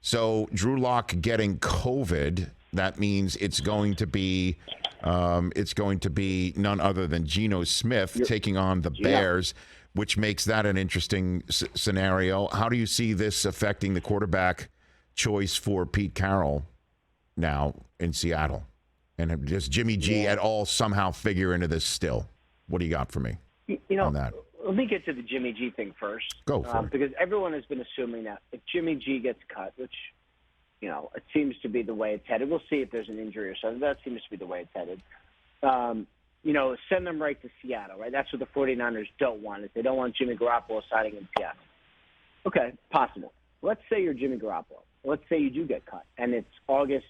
So Drew Lock getting COVID, that means it's going to be none other than Geno Smith taking on the Bears, which makes that an interesting scenario. How do you see this affecting the quarterback choice for Pete Carroll now in Seattle? And does Jimmy G at all somehow figure into this still? What do you got for me on that? Let me get to the Jimmy G thing first. Go for it. Because everyone has been assuming that if Jimmy G gets cut, which, it seems to be the way it's headed. We'll see if there's an injury or something. That seems to be the way it's headed. Send them right to Seattle, right? That's what the 49ers don't want. Is they don't want Jimmy Garoppolo signing in Seattle. Okay, possible. Let's say you're Jimmy Garoppolo. Let's say you do get cut, and it's August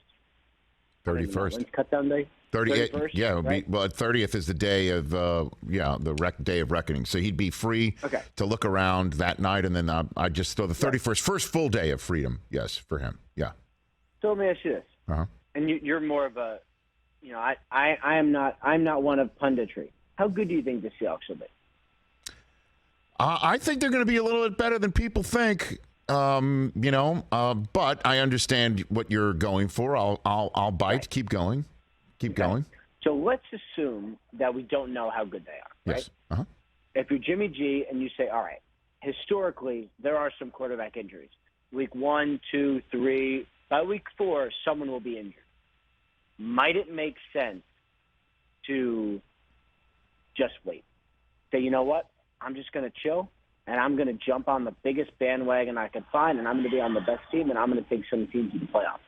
31st. When's cutdown day? 31st. Yeah, right? 30th is the day of day of reckoning. So he'd be free to look around that night, and then I just throw the 31st, first full day of freedom. Yes, for him. Yeah. So let me ask you this, and you're more of a, I'm not one of punditry. How good do you think the Seahawks will be? I think they're going to be a little bit better than people think. But I understand what you're going for. I'll bite. Right. Keep going. Going. So let's assume that we don't know how good they are. Right? Yes. If you're Jimmy G and you say, all right, historically there are some quarterback injuries. Week 1, 2, 3. By week 4, someone will be injured. Might it make sense to just wait? Say, you know what? I'm just going to chill. And I'm going to jump on the biggest bandwagon I can find, and I'm going to be on the best team, and I'm going to take some teams to the playoffs.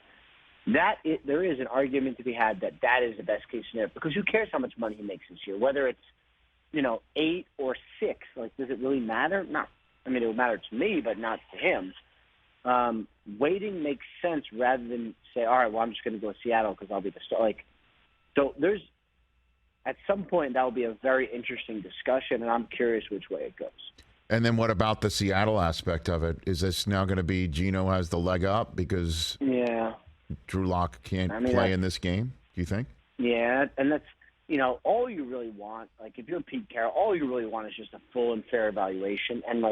There is an argument to be had that is the best case scenario, because who cares how much money he makes this year? Whether it's 8 or 6, does it really matter? No. I mean, it would matter to me, but not to him. Waiting makes sense rather than say, all right, well, I'm just going to go to Seattle because I'll be the star. So there's at some point that will be a very interesting discussion, and I'm curious which way it goes. And then what about the Seattle aspect of it? Is this now going to be Geno has the leg up because Drew Lock can't play in this game, do you think? Yeah, and that's, all you really want, if you're Pete Carroll, all you really want is just a full and fair evaluation. And,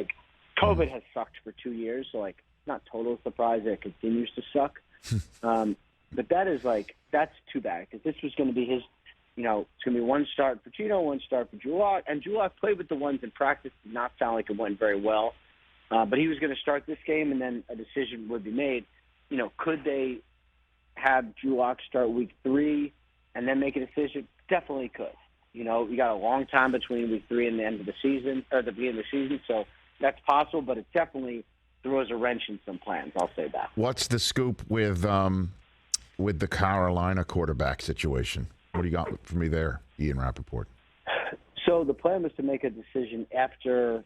COVID has sucked for 2 years, so, not total surprise that it continues to suck. But that is, that's too bad, because this was going to be his – it's going to be one start for Geno, one start for Drew Lock. And Drew Lock played with the ones in practice. Did not sound like it went very well. But he was going to start this game, and then a decision would be made. Could they have Drew Lock start week 3 and then make a decision? Definitely could. You got a long time between week 3 and the end of the season, or the beginning of the season. So that's possible, but it definitely throws a wrench in some plans. I'll say that. What's the scoop with the Carolina quarterback situation? What do you got for me there, Ian Rapoport? So the plan was to make a decision after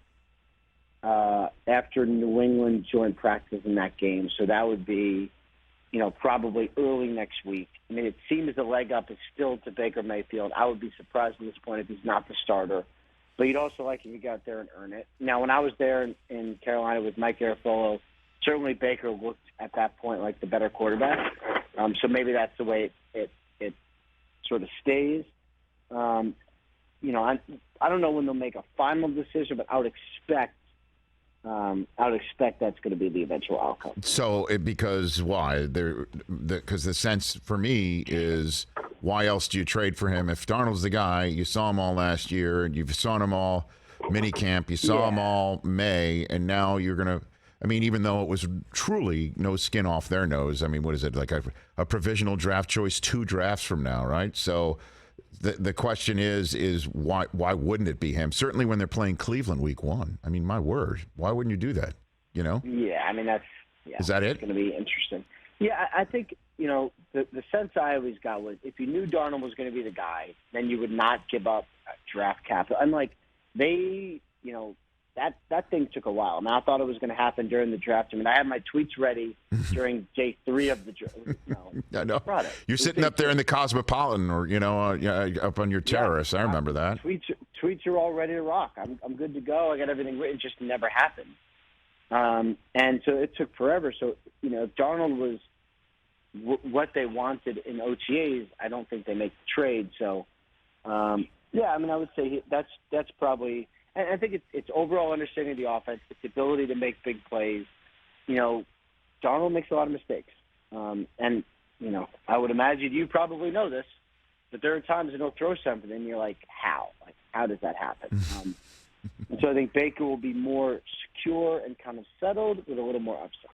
New England joined practice in that game. So that would be, probably early next week. I mean, it seems the leg up is still to Baker Mayfield. I would be surprised at this point if he's not the starter. But you'd also like if he got there and earn it. Now, when I was there in Carolina with Mike Garafolo, certainly Baker looked at that point like the better quarterback. So maybe that's the way it sort of stays. I don't know when they'll make a final decision, but I would expect that's going to be the eventual outcome. So, because why? Because the sense for me is, why else do you trade for him? If Darnold's the guy, you saw him all last year, and you've saw him all minicamp, you saw him all May, and now you're going to. I mean, even though it was truly no skin off their nose, I mean, what is it, like a provisional draft choice 2 drafts from now, right? So the question is why wouldn't it be him? Certainly when they're playing Cleveland week 1. I mean, my word, why wouldn't you do that, Yeah, I mean, Is that it? It's going to be interesting. Yeah, I think, the sense I always got was if you knew Darnold was going to be the guy, then you would not give up draft capital. And, that thing took a while. I mean, I thought it was going to happen during the draft. I mean, I had my tweets ready during day 3 of the draft. I know. You're sitting up there in the Cosmopolitan, or up on your terrace. I remember that. Tweets are all ready to rock. I'm good to go. I got everything written. It just never happened. And so it took forever. So if Darnold was what they wanted in OTAs, I don't think they make the trade. So I mean, I would say that's probably. And I think it's overall understanding of the offense, its ability to make big plays. Darnold makes a lot of mistakes. And, I would imagine you probably know this, but there are times that he'll throw something and you're like, how? Like, how does that happen? And so I think Baker will be more secure and kind of settled with a little more upside.